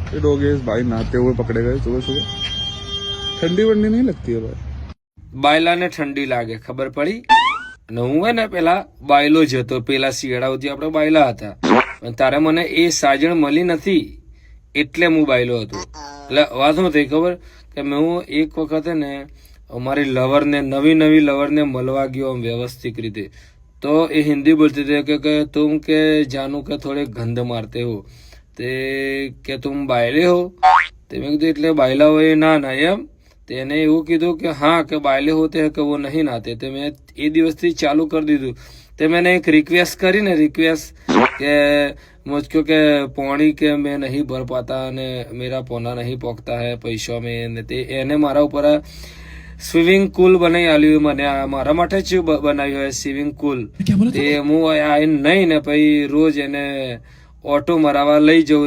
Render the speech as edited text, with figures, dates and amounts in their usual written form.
ये डॉगेस भाई नहाते हुए पकड़े गए सुबह सुबह। ठंडी वंडी नहीं लगती है भाई? બાયલાને ઠંડી લાગે ખબર પડી? અને હું હે ને પેલા બાયલો જ હતો, પેલા શિયાળાઓથી આપણે બાયલા હતા, પણ તારે મને એ સાજણ મળી નથી એટલે હું બાયલો હતો. એટલે વાત શું થઈ ખબર કે હું એક વખત ને અમારી લવરને નવી લવરને મળવા ગયો આમ વ્યવસ્થિત રીતે, તો એ હિન્દી બોલતી હતી કે તુમ કે જાનું કે થોડે ગંધ મારતે હો, તે કે તુમ બાયલે હો? તે મેં કીધું એટલે બાયલા હોય? ના એમ. તેને એવું કીધું કે हाँ કે બાયલે होते हैं कि वो नहीं नहाते. तो मैं એ દિવસથી ચાલુ કરી દીધું. તે मैंने एक रिक्वेस्ट करी ने, रिक्वेस्ट કે मुझको के पानी के मैं नहीं भर पाता ने मेरा पोना नहीं पोकता है पैसा में ने તે એને મારા ઉપર સ્વિમિંગ પુલ બનાવી આલ્યું, મને મારા માટે જ બનાવ્યું હોય સ્વિમિંગ પુલ. તે હું આ નહીં ને પછી રોજ એને ઓટો મરાવા લઈ જવું.